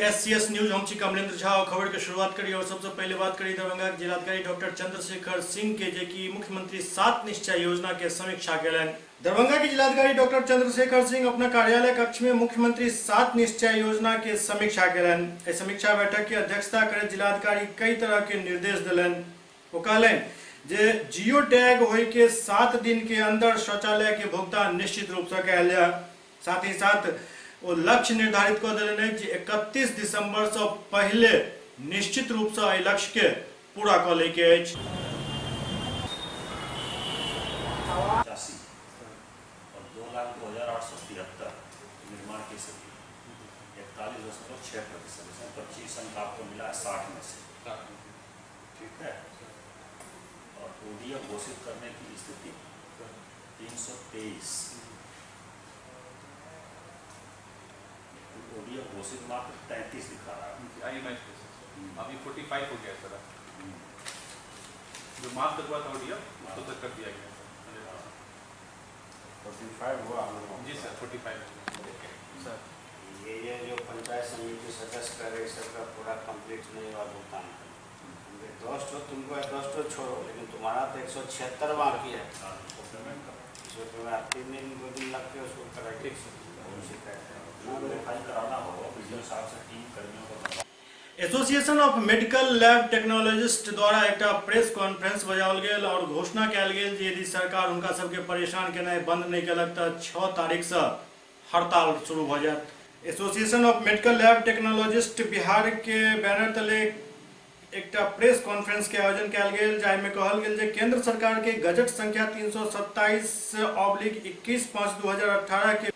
SCS news हम कमलेंद्र झा और खबर की शुरुआत करी और सबसे पहले बात करी दरभंगा के जिलाधिकारी डॉक्टर चंद्रशेखर सिंह के जेकि मुख्यमंत्री 7 निश्चय योजना के समीक्षा केलन। दरभंगा के जिलाधिकारी डॉक्टर चंद्रशेखर सिंह अपना कार्यालय कक्ष में मुख्यमंत्री 7 निश्चय योजना के समीक्षा केलन। इस समीक्षा बैठक की अध्यक्षता करे जिलाधिकारी कई तरह के निर्देश दिलन। वो कहलन जे जियो टैग होय के 7 दिन के अंदर शौचालय के भुगतान निश्चित रूप से कयल जाए। साथ ही साथ वो लक्ष्य निर्धारित कर दिले 31 दिसंबर से पहले निश्चित रूप से एहि लक्ष्य के पूरा कर ले के और 2,02,873 निर्माण की स्थिति 41.6%। 25 अंक आपको मिला 60 में से, ठीक है। और ODF घोषित करने की स्थिति 323। ODF घोषित मात्र 33 दिखा रहा है। अभी 45 हो गया सर, जो माफ हुआ था ODF तो तक कर दिया गया। 45 हुआ जी सर, 45 सर। ये जो पंचायत समिति सदस्य करे सबका पूरा कंप्लीट नहीं हुआ भुगतान। 10 तो तुमको 10 तो छोड़ो, लेकिन तुम्हारा तो 176 बाकी है। इसमें तुम्हें 3 दिन 2 दिन लगते उसको कराइए। Association of medical lab technologist द्वारा एक प्रेस कॉन्फ्रेंस बजाओल गेल और घोषणा कयल गेल जे यदि सरकार उनका सबके परेशान केनाइ बंद नहीं केलक तऽ 6 तारीख से हड़ताल शुरू भ जायत। Association of medical lab technologist Bihar के बैनर तले एक प्रेस कॉन्फ्रेंस के आयोजन कयल गेल, जाहिमे कहल गेल जे केंद्र सरकार के गजट संख्या 327/21/5/2018 के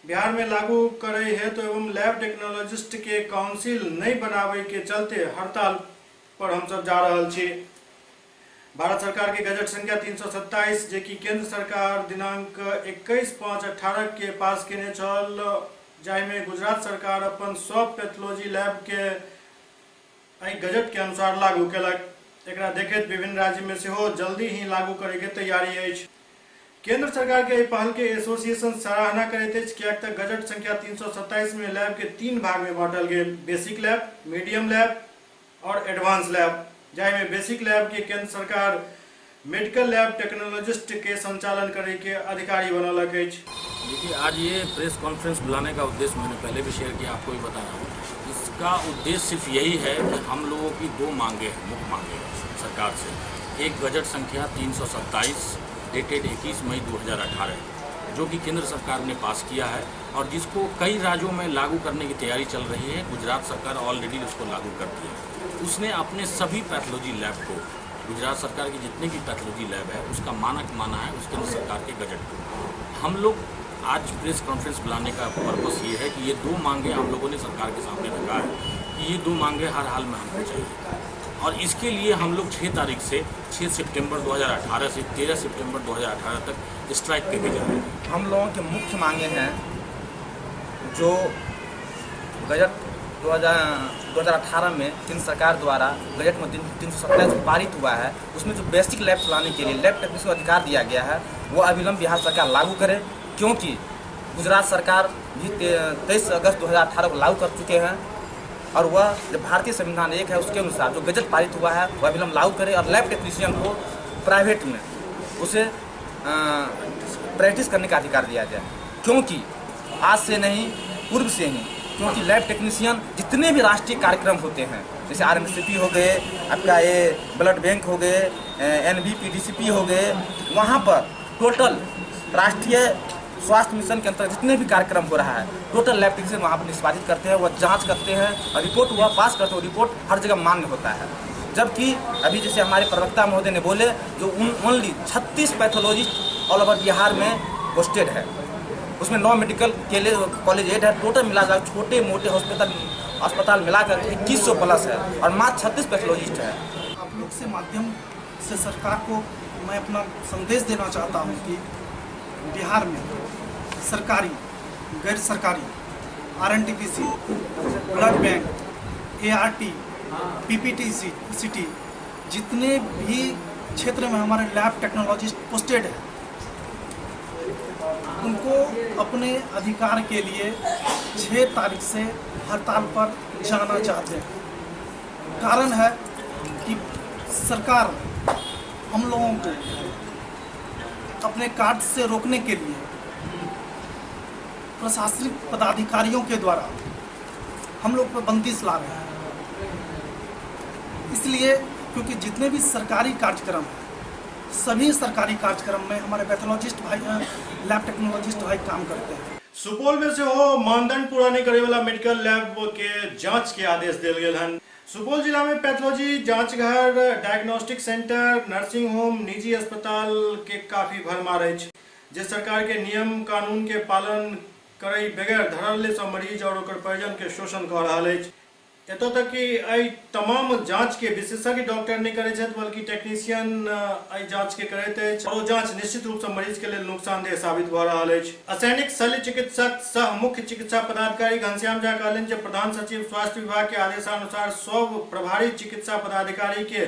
बिहार में लागू करे हेतु एवं लैब टेक्नोलॉजिस्ट के काउंसिल नहीं बनावे के चलते हड़ताल पर हम सब जा रहल छी। भारत सरकार के गजट संख्या 327 जे कि केंद्र सरकार दिनांक 21/5/18 के पास केने छल, जाहिमे गुजरात सरकार अपन सब पैथोलॉजी लैब के गजट के अनुसार लागू केलक। एकरा देखैत विभिन्न राज्य में सेहो जल्दी ही लागू करे के तैयारी अछि। केंद्र सरकार के पहल के एसोसिएशन सराहना करैत अछि, कियाक तऽ गजट संख्या 327 में लैब के 3 भाग में बांटल गेल, बेसिक लैब, मीडियम लैब और एडवांस लैब, जाहिमे बेसिक लैब के केंद्र सरकार मेडिकल लैब टेक्नोलॉजिस्ट के संचालन करे के अधिकारी बनौलक अछि। देखिए, आज ये प्रेस कॉन्फ्रेंस बुलाने का उद्देश्य मैंने पहले भी शेयर किया, आपको भी बता रहा हूँ। इसका उद्देश्य सिर्फ यही है कि हम लोगों की 2 मांगे हैं, मुख्य मांगे सरकार से। एक गजट संख्या 327 डेटेड 21 मई 2018, जो कि केंद्र सरकार ने पास किया है और जिसको कई राज्यों में लागू करने की तैयारी चल रही है। गुजरात सरकार ऑलरेडी उसको लागू कर दी है। उसने अपने सभी पैथोलॉजी लैब को, गुजरात सरकार की जितने भी पैथोलॉजी लैब है उसका मानक माना है उस केंद्र सरकार के गजट को। हम लोग आज प्रेस कॉन्फ्रेंस बुलाने का पर्पस ये है कि ये 2 मांगे हम लोगों ने सरकार के सामने रखा है कि ये 2 मांगे हर हाल में हमको चाहिए और इसके लिए हम लोग 6 तारीख से 6 सितंबर 2018 से 13 सितंबर 2018 तक स्ट्राइक पे भी जा रहे हैं। हम लोगों के मुख्य मांगे हैं जो गजट 2018 में केंद्र सरकार द्वारा गजट में 327 पारित हुआ है, उसमें जो बेसिक लैब चलाने के लिए लैब टेक्नीशियन को अधिकार दिया गया है वो अविलंब बिहार सरकार लागू करे, क्योंकि गुजरात सरकार भी 23 अगस्त 2018 को लागू कर चुके हैं और वह जो भारतीय संविधान 1 है उसके अनुसार जो गजट पारित हुआ है वह अविलंब लागू करे और लैब टेक्नीशियन को प्राइवेट में उसे प्रैक्टिस करने का अधिकार दिया जाए, क्योंकि आज से नहीं पूर्व से ही, क्योंकि लैब टेक्नीशियन जितने भी राष्ट्रीय कार्यक्रम होते हैं जैसे RMCP हो गए, आपका ये ब्लड बैंक हो गए, NBPDCP हो गए, वहाँ पर टोटल राष्ट्रीय स्वास्थ्य मिशन के अंतर्गत जितने भी कार्यक्रम हो रहा है टोटल लैब टेक्नीशियन वहाँ पर निष्पादित करते हैं, वह जांच करते हैं और रिपोर्ट वह पास करते हैं। रिपोर्ट हर जगह मान्य होता है, जबकि अभी जैसे हमारे प्रवक्ता महोदय ने बोले जो only 36 pathologist all over Bihar में पोस्टेड है, उसमें 9 मेडिकल कॉलेज एड है, टोटल मिलाकर छोटे मोटे अस्पताल मिलाकर 2100 प्लस है और मात्र 36 पैथोलॉजिस्ट है। आप लोग से माध्यम से सरकार को मैं अपना संदेश देना चाहता हूँ कि बिहार में सरकारी, गैर सरकारी RNTPC, blood bank, ART, PPTCT जितने भी क्षेत्र में हमारे लैब टेक्नोलॉजिस्ट पोस्टेड है उनको अपने अधिकार के लिए 6 तारीख से हड़ताल पर जाना चाहते हैं। कारण है कि सरकार हम लोगों को अपने कार्ड से रोकने के लिए प्रशासनिक पदाधिकारियों के द्वारा हम लोग पर बंदिश ला रहे हैं। इसलिए क्योंकि जितने भी सरकारी कार्यक्रम हैं, सभी सरकारी कार्यक्रम में हमारे पैथोलॉजिस्ट भाई, लैब टेक्नोलॉजिस्ट भाई काम करते हैं। सुपौल में से हो मानदंड पूरा नहीं करे वाला मेडिकल लैब के जांच के आदेश दिल गेल हन। सुपौल जिला में पैथोलॉजी जांच घर, डायग्नोस्टिक सेंटर, नर्सिंग होम, निजी अस्पताल के काफी भरमार अछि, जे सरकार के नियम कानून के पालन करे बगैर धरल्ले से मरीज और ओकर परिजन के शोषण कऽ रहल अछि। एतऽ तक कि एहि तमाम जांच के विशेषज्ञ डॉक्टर नहीं करे छथि, बल्कि टेक्नीशियन एहि जांच के करैत अछि, और जांच निश्चित रूप से मरीज के लिए नुकसानदेह साबित भऽ रहल अछि। असैनिक शल्य चिकित्सक सह मुख्य चिकित्सा पदाधिकारी घनश्याम झा कहलनि जे प्रधान सचिव स्वास्थ्य विभाग के आदेशानुसार सब प्रभारी चिकित्सा पदाधिकारी के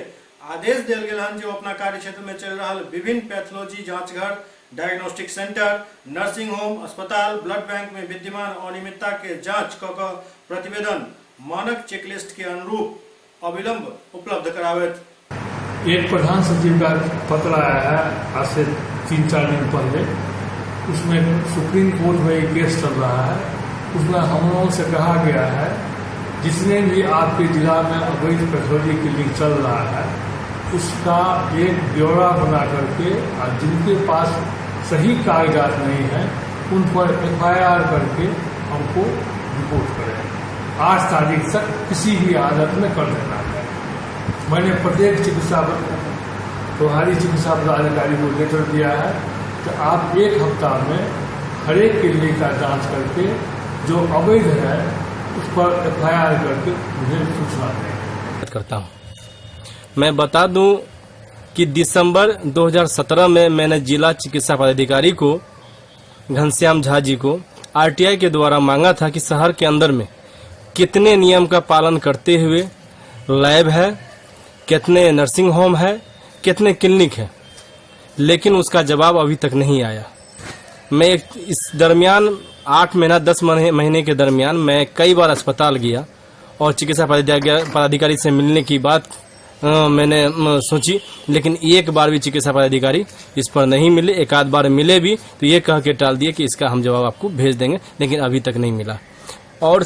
आदेश देल गेल हन जे अपना कार्य क्षेत्र में चल रहल विभिन्न पैथोलॉजी जांच घर, डायग्नोस्टिक सेंटर, नर्सिंग होम, अस्पताल, ब्लड बैंक में विद्यमान अनियमितता के जांच कऽ कऽ प्रतिवेदन मानक चेकलिस्ट के अनुरूप अविलंब उपलब्ध करावेत। एक प्रधान सचिव का पत्र आया है आज से 3-4 दिन पहले। उसमें सुप्रीम कोर्ट में एक केस चल रहा है। उसमें हम लोगों से कहा गया है जिसने भी आपके जिला में अवैध पैथोलॉजी क्लिनिक चल रहा है उसका एक ब्यौरा बना करके और जिनके पास सही कागजात नहीं है उन पर FIR करके हमको रिपोर्ट करें। 8 तारीख तक किसी भी हालत में कर देना है। मैंने प्रत्येक प्रभारी चिकित्सा पदाधिकारी को लेटर दिया है कि आप 1 हफ्ता में हर एक क्लिनिक का जांच करके जो अवैध है उस पर FIR करके मुझे सूचना दें। करता हूँ। मैं बता दूं कि दिसंबर 2017 में मैंने जिला चिकित्सा पदाधिकारी को घनश्याम झा जी को RTI के द्वारा मांगा था कि शहर के अंदर में कितने नियम का पालन करते हुए लैब है, कितने नर्सिंग होम है, कितने क्लिनिक है, लेकिन उसका जवाब अभी तक नहीं आया। मैं इस दरमियान 8 महीना 10 महीने के दरमियान मैं कई बार अस्पताल गया और चिकित्सा पदाधिकारी से मिलने की बात मैंने सोची, लेकिन एक बार भी चिकित्सा पदाधिकारी इस पर नहीं मिले। एक आध बार मिले भी तो ये कह के टाल दिए कि इसका हम जवाब आपको भेज देंगे, लेकिन अभी तक नहीं मिला। और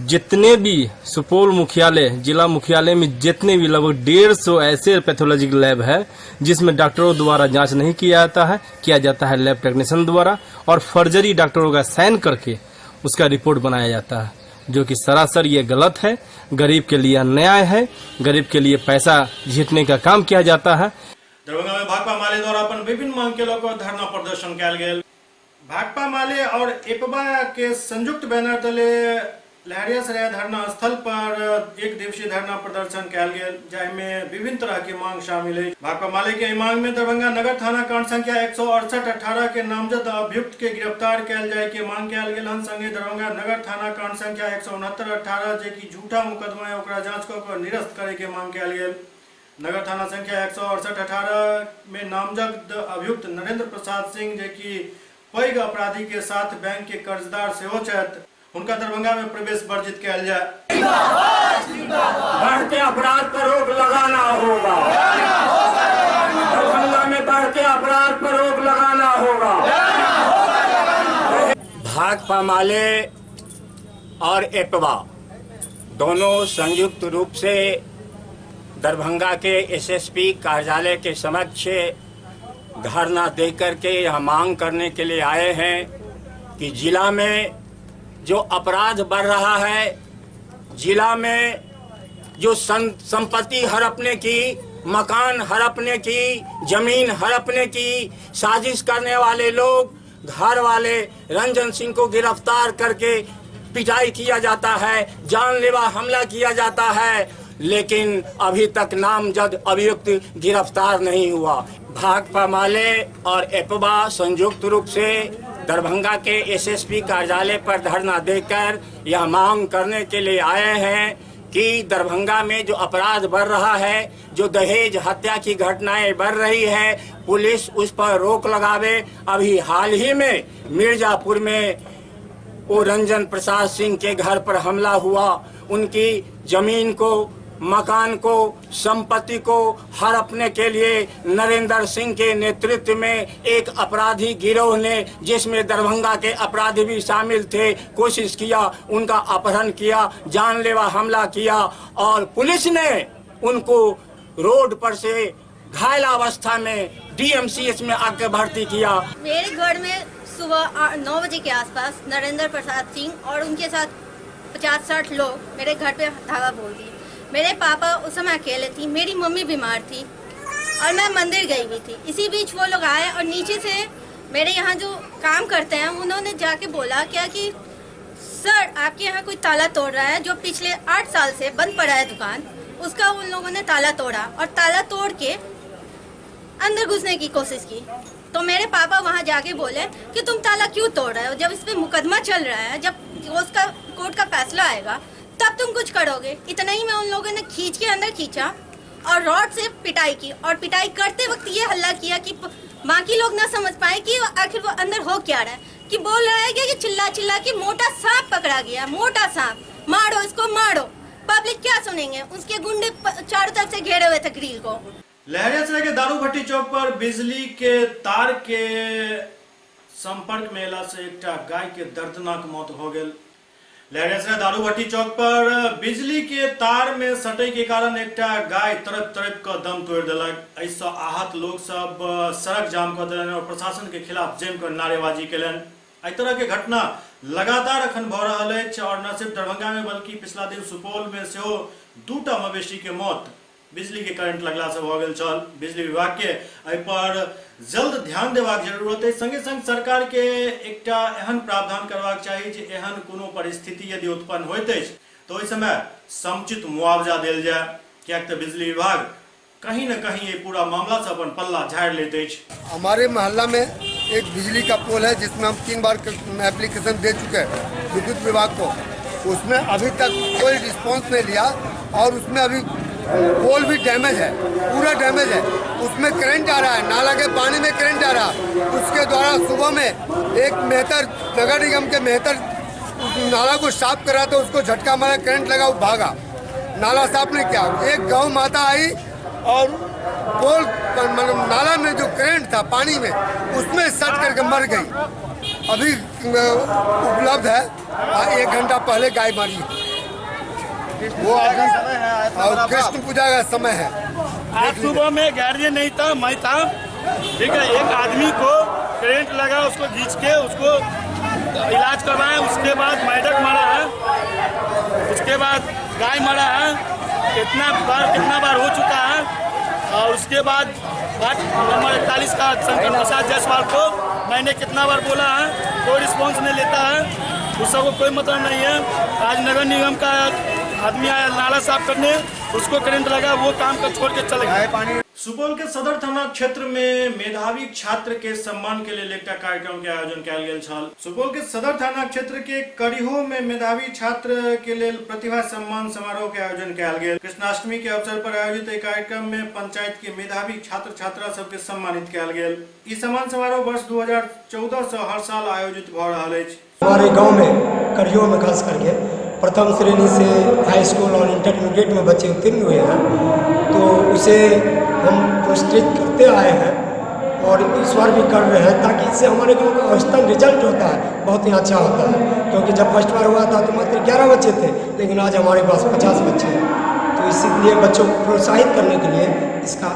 जितने भी सुपौल मुख्यालय, जिला मुख्यालय में जितने भी लगभग 150 ऐसे पैथोलॉजिकल लैब है जिसमें डॉक्टरों द्वारा जांच नहीं किया जाता है लैब टेक्नीशियन द्वारा, और फर्जरी डॉक्टरों का साइन करके उसका रिपोर्ट बनाया जाता है, जो कि सरासर ये गलत है। गरीब के लिए अन्याय है, गरीब के लिए पैसा जीतने का काम किया जाता है। दरभंगा में भाकपा माले द्वारा अपन विभिन्न मांग के लेकर धरना प्रदर्शन कयल गेल। भाकपा माले और एपबा के संयुक्त बैनर तले लहरियासराय धरना स्थल पर 1 दिवसीय धरना प्रदर्शन कयल गेल, जाहिमे विभिन्न तरह के मांग शामिल है। भाकपा माले के मांग में दरभंगा नगर थाना कांड संख्या 168/18 के नामजद अभियुक्त के गिरफ्तार कयल जाय के मांग कयल गेल हन। संगे दरभंगा नगर थाना कांड संख्या 169/18 जे की झूठा मुकदमा है ओकरा जांच कऽ कऽ निरस्त करे के मांग कयल गेल। नगर थाना संख्या 168/18 में नामजद अभियुक्त नरेंद्र प्रसाद सिंह जे की पैघ अपराधी के साथ बैंक के कर्जदार सेहो छथि, उनका दरभंगा में प्रवेश वर्जित किया जाए। बढ़ते अपराध पर रोक लगाना होगा। दरभंगा में बढ़ते अपराध पर रोक लगाना होगा। भाकपा माले और एपबा दोनों संयुक्त रूप से दरभंगा के SSP कार्यालय के समक्ष धरना देकर के यह मांग करने के लिए आए हैं कि जिला में जो अपराध बढ़ रहा है, जिला में जो संपत्ति हड़पने की, मकान हड़पने की, जमीन हड़पने की साजिश करने वाले लोग, घर वाले रंजन सिंह को गिरफ्तार करके पिटाई किया जाता है, जानलेवा हमला किया जाता है, लेकिन अभी तक नामजद अभियुक्त गिरफ्तार नहीं हुआ। भाकपा माले और एपबा संयुक्त रूप से दरभंगा के SSP कार्यालय पर धरना देकर यह मांग करने के लिए आए हैं कि दरभंगा में जो अपराध बढ़ रहा है, जो दहेज हत्या की घटनाएं बढ़ रही है, पुलिस उस पर रोक लगावे। अभी हाल ही में मिर्जापुर में वो रंजन प्रसाद सिंह के घर पर हमला हुआ, उनकी जमीन को, मकान को, संपत्ति को हड़पने के लिए नरेंद्र सिंह के नेतृत्व में एक अपराधी गिरोह ने, जिसमें दरभंगा के अपराधी भी शामिल थे, कोशिश किया, उनका अपहरण किया, जानलेवा हमला किया और पुलिस ने उनको रोड पर से घायल अवस्था में डीएमसीएच में आकर भर्ती किया। मेरे घर में सुबह 9 बजे के आसपास नरेंद्र प्रसाद सिंह और उनके साथ 50-60 लोग मेरे घर पे धावा बोल दिए। मेरे पापा उस समय अकेले थी, मेरी मम्मी बीमार थी और मैं मंदिर गई हुई थी। इसी बीच वो लोग आए और नीचे से मेरे यहाँ जो काम करते हैं उन्होंने जाके बोला क्या कि सर आपके यहाँ कोई ताला तोड़ रहा है, जो पिछले 8 साल से बंद पड़ा है दुकान, उसका उन लोगों ने ताला तोड़ा और ताला तोड़ के अंदर घुसने की कोशिश की। तो मेरे पापा वहाँ जाके बोले कि तुम ताला क्यों तोड़ रहे हो, जब इस पे मुकदमा चल रहा है, जब उसका कोर्ट का फैसला आएगा तब तुम कुछ करोगे। इतना ही में उन लोगों ने खींच के अंदर खींचा और रॉड से पिटाई की और पिटाई करते वक्त ये हल्ला किया कि बाकी लोग ना समझ पाए कि आखिर वो अंदर हो क्या रहा है, कि बोल रहा है कि चिल्ला चिल्ला कि मोटा सांप पकड़ा गया, मोटा सांप, मारो इसको मारो। पब्लिक क्या सुनेंगे, उसके गुंडे चारों तरफ से घेरे हुए थे ग्रिल को। लहरियासराय के दारू भट्टी चौक पर बिजली के तार के संपर्क में अयला से एक गाय के दर्दनाक मौत हो गई। लहरियासराय दारू भट्टी चौक पर बिजली के तार में सटे के कारण एक गाय तड़प तड़प कर दम तोड़ दिलक। ऐसा आहत लोग सब सड़क जाम कर दिलन और प्रशासन के खिलाफ जम कर नारेबाजी कलन। इस तरह के घटना लगातार अखन भ रहल अछि और न सिर्फ दरभंगा में बल्कि पिछला दिन सुपौल में सेहो 2टा मवेशी के मौत बिजली के करंट लगला से भ गेल छल। बिजली विभाग के एहि पर जल्द ध्यान देबाक जरूरत है। संगे संग सरकार के एकटा एहन प्रावधान करबाक चाही जे एहन कोनो परिस्थिति यदि उत्पन्न होइत अछि तो ओहि समय समुचित मुआवजा देल जाय, कियाक तऽ बिजली विभाग कहीं न कहीं ये पूरा मामला से अपन पल्ला झाड़ लेते अछि। हमारे मोहल्ला में एक बिजली का पोल है जिसमें हम 3 बार एप्लीकेशन दे चुके हैं विद्युत विभाग को, उसमें अभी तक कोई रिस्पॉन्स नहीं लिया और उसमें अभी पोल भी डैमेज है, पूरा डैमेज है। उसमें करंट आ रहा है, नाला के पानी में करंट आ रहा है। उसके द्वारा सुबह में एक मेहतर, नगर निगम के मेहतर नाला को साफ करा तो उसको झटका मारा, करंट लगा, वो भागा, नाला साफ नहीं किया। एक गौ माता आई और पोल मतलब नाला में जो करंट था पानी में उसमें सट करके मर गई। अभी उपलब्ध है, 1 घंटा पहले गाय मारी वो अभी, और कृष्ण पूजा का समय है। आज सुबह में गार्जियन नहीं था, मैं था, ठीक है। एक आदमी को करंट लगा, उसको खींच के उसको इलाज करवाया, उसके बाद मेढक मारा है, उसके बाद गाय मारा है। कितना बार हो चुका है। और उसके बाद वार्ड नंबर 41 का शंकर प्रसाद जायसवाल को मैंने कितना बार बोला है, कोई रिस्पॉन्स नहीं लेता है, उस सबको कोई मतलब नहीं है। आज नगर निगम का आदमी आया नाला साफ करने, उसको करंट लगा, वो काम को छोड़ के चले गए। सुपौल के सदर थाना क्षेत्र में मेधावी छात्र के सम्मान के लिए एकटा कार्यक्रम के आयोजन कयल गेल छल। सुपौल के सदर थाना क्षेत्र के करिहो में मेधावी छात्र के लिए प्रतिभा सम्मान समारोह के आयोजन कयल गेल। कृष्णाष्टमी के अवसर पर आयोजित एक कार्यक्रम में पंचायत के मेधावी छात्र छात्रा सबके सम्मानित कयल गेल। ई सम्मान समारोह वर्ष 2014 से हर साल आयोजित भ रहल अछि। हमारे गाँव में करिहो में खास करके प्रथम श्रेणी से हाई स्कूल और इंटरमीडिएट में बच्चे उत्तीर्ण हुए हैं, तो उसे हम पुरस्कृत करते आए हैं और इस बार भी कर रहे हैं, ताकि इससे हमारे गांव का औसतन रिजल्ट होता है बहुत ही अच्छा होता है। क्योंकि जब फर्स्ट बार हुआ था तो मात्र 11 बच्चे थे, लेकिन आज हमारे पास 50 बच्चे हैं। तो इसीलिए बच्चों को प्रोत्साहित करने के लिए इसका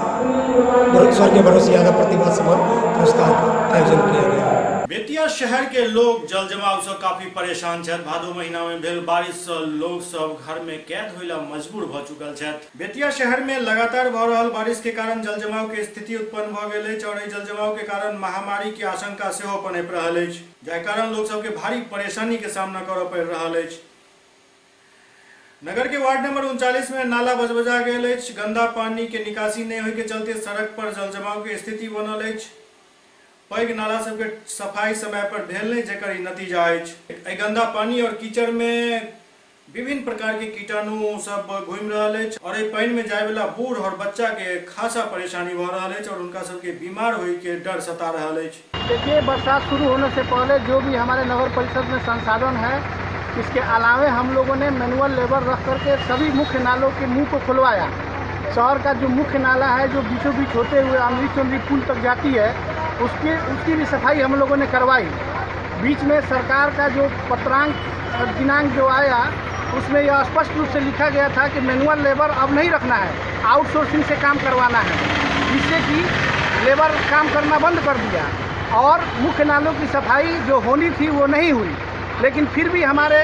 स्वर्गीय भरोसे यादव प्रतिभा सम्मान पुरस्कार का आयोजन किया गया। बेतिया शहर के लोग जल जमाव से काफी परेशान छथि। भादो महीना में भेल बारिश से लोग सब घर में कैद होइला मजबूर भ चुकल छथि। बेतिया शहर में लगातार भ रहल बारिश के कारण जल जमाव के स्थिति उत्पन्न भ गेल अछि और जल जमाव के कारण महामारी के आशंका सेहो पनपि रहल अछि, जाहि कारण लोग सबके भारी परेशानी के सामना करऽ पड़ि रहल अछि। नगर के वार्ड नंबर 39 में नाला बजबजा गेल अछि। गंदा पानी के निकासी नहीं होय के चलते सड़क पर जल जमाव के स्थिति बनल अछि। पैघ नाला सबके सफाई समय पर भेल नहीं, जेकर ई नतीजा अछि। गंदा पानी और कीचड़ में विभिन्न प्रकार के कीटाणु सब घूम रहा है और ये पानी में जाए वाला बूढ़ और बच्चा के खासा परेशानी हो रहा है और उनका सबके बीमार होने के डर सता रहा है। देखिए, बरसात शुरू होने से पहले जो भी हमारे नगर परिषद में संसाधन है, इसके अलावे हम लोगों ने मैनुअल लेबर रख करके सभी मुख्य नालों के मुंह को खुलवाया। शहर का जो मुख्य नाला है जो बीचों बीच होते हुए अमृत चंद्री पुल तक जाती है, उसकी भी सफाई हम लोगों ने करवाई। बीच में सरकार का जो पत्रांक दिनांक जो आया, उसमें यह स्पष्ट रूप से लिखा गया था कि मैनुअल लेबर अब नहीं रखना है, आउटसोर्सिंग से काम करवाना है, जिससे कि लेबर काम करना बंद कर दिया और मुख्य नालों की सफाई जो होनी थी वो नहीं हुई। लेकिन फिर भी हमारे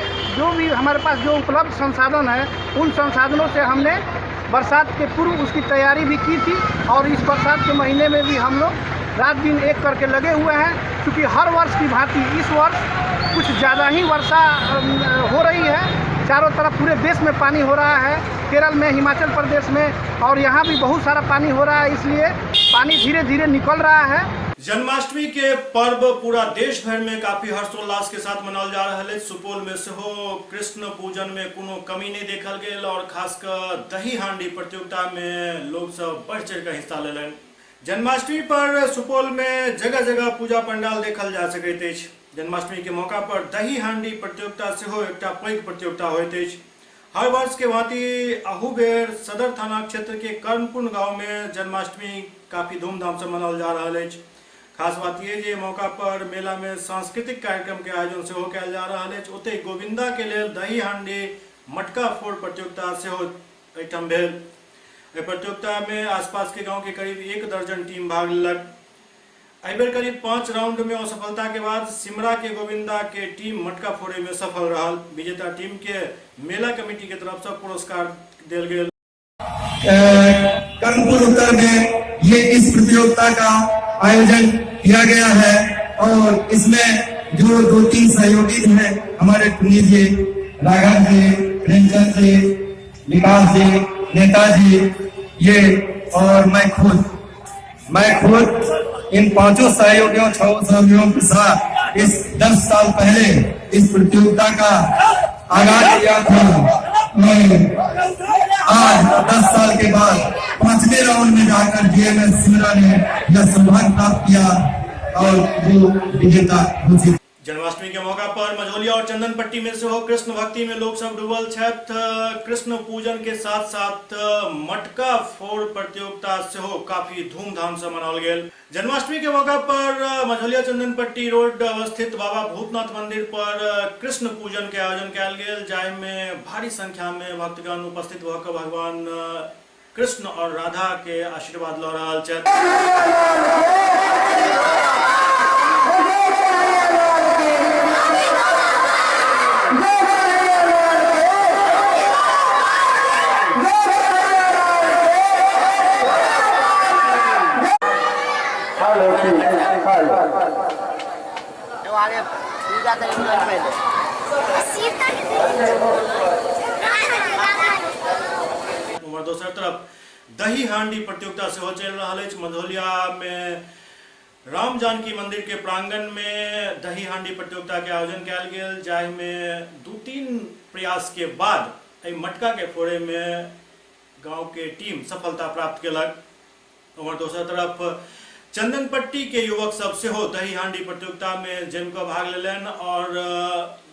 पास जो उपलब्ध संसाधन है, उन संसाधनों से हमने बरसात के पूर्व उसकी तैयारी भी की थी और इस बरसात के महीने में भी हम लोग रात दिन एक करके लगे हुए हैं। क्योंकि हर वर्ष की भांति इस वर्ष कुछ ज़्यादा ही वर्षा हो रही है। चारों तरफ पूरे देश में पानी हो रहा है, केरल में, हिमाचल प्रदेश में, और यहाँ भी बहुत सारा पानी हो रहा है, इसलिए पानी धीरे धीरे निकल रहा है। जन्माष्टमी के पर्व पूरा देश भर में काफी हर्षोल्लास के साथ मनाल जा रहा है। सुपौल में सेहो कृष्ण पूजन में कोनो कमी नहीं देखल गेल और खासकर दही हांडी प्रतियोगिता में लोग सब बढ़ चढ़ कर हिस्सा लेलन। जन्माष्टमी पर सुपौल में जगह जगह पूजा पंडाल देखल जा सकैत अछि। जन्माष्टमी के मौका पर दही हांडी प्रतियोगिता सेहो एकटा पैघ प्रतियोगिता होइत अछि। हर वर्ष के भांति अहू बेर सदर थाना क्षेत्र के कर्णपुर गांव में जन्माष्टमी काफी धूमधाम से मनाल जा रहा है। खास बात यह जे मौका पर मेला में सांस्कृतिक कार्यक्रम के आयोजन सेहो कयल जा रहा है। ओते गोविंदा के लेल दही हांडी मटका फोड़ प्रतियोगिता सेहो एहिठाम भेल। प्रतियोगिता में आसपास के गांव के करीब 1 दर्जन टीम भाग लेलक। एहि बेर करीब 5 राउंड में असफलता के बाद सिमरा के गोविंदा के टीम मटका फोड़े में सफल रहा। विजेता टीम के मेला कमेटी के तरफ से पुरस्कार दिया गया। कर्णपुर उत्तर में ये इस प्रतियोगिता का आयोजन किया गया है और इसमें जो 2-3 सहयोगी हैं हमारे पुनीत जी, राघव जी, प्रेमचंद जी, विकास जी, नेताजी, ये और मैं खुद इन 5 सहयोगियों 6 सहयोगियों के साथ इस 10 साल पहले इस प्रतियोगिता का आगाज किया था। आज 10 साल के बाद 5वें राउंड में जाकर जीएमएस सिमरा ने यह सम्मान प्राप्त किया और वो विजेता घोषित। जन्माष्टमी के मौका पर मझौलिया और चंदनपट्टी में से हो कृष्ण भक्ति में लोग सब डूबल छथि। कृष्ण पूजन के साथ साथ मटका फोड़ प्रतियोगिता से हो काफी धूमधाम से मनाल गेल। जन्माष्टमी के मौका पर मझौलिया चंदनपट्टी रोड अवस्थित बाबा भूतनाथ मंदिर पर कृष्ण पूजन के आयोजन कयल गेल, जाहि में भारी संख्या में भक्तगण उपस्थित होकर भगवान कृष्ण और राधा के आशीर्वाद ल रहल छथि। दूसरी तरफ दही हांडी प्रतियोगिता से हो चल रहा है। मझौलिया में राम जानकी मंदिर के प्रांगण में दही हांडी प्रतियोगिता के आयोजन कयल गेल, जाहि में 2-3 प्रयास के बाद मटका के फोड़े में गांव के टीम सफलता प्राप्त केलक। और दूसरी तरफ चंदनपट्टी के युवक सब से हो दही हांडी प्रतियोगिता में जमकर भाग लेलन और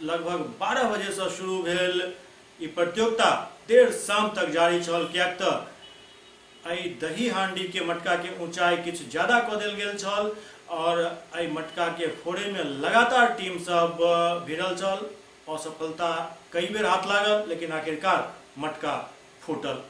लगभग 12 बजे से शुरू भेल ई प्रतियोगिता देर शाम तक जारी छल। कियाक तऽ दही हांडी के मटका के ऊंचाई किछु ज्यादा कऽ देल गेल छल और मटका के फोड़े में लगातार टीम सब भिड़ल छल। असफलता कई बेर हाथ लागल, लेकिन आखिरकार मटका फूटल।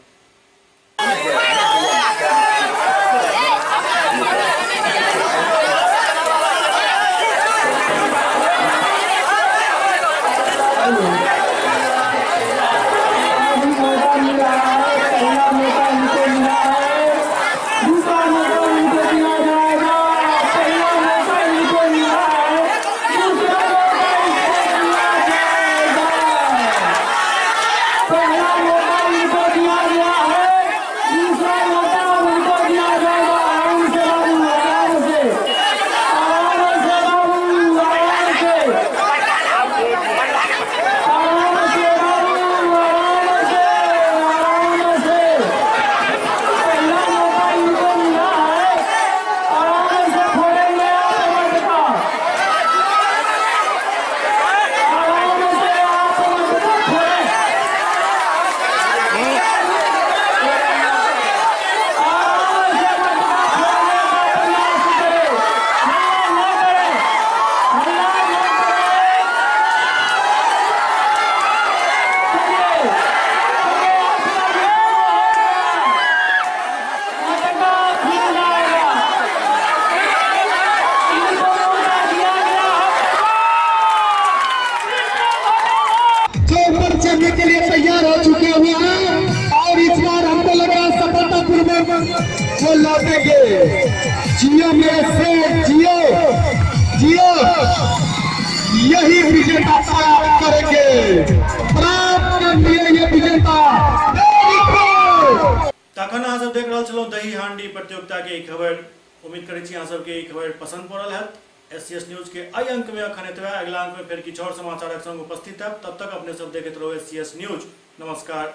के लिए तैयार हो चुके हुए हैं और इस बार हमको लगा सफलतापूर्वक वो लौटेंगे। जियो मेरे सेठ, जियो जियो, यही विजेता प्राप्त करेंगे, प्राप्त करेंगे ये विजेता। तखन अहाँ सब देख रहल छलहुँ दही हांडी प्रतियोगिता के ई खबर। उम्मीद करै छी अहाँ सबके ई खबर पसंद पड़ल हैत। SCS न्यूज के अइ अंक में अखन एतबे। अगला अंक में फिर किछु और समाचारक संग उपस्थित हैब। तब तक अपने सब देखैत रहू SCS न्यूज। नमस्कार।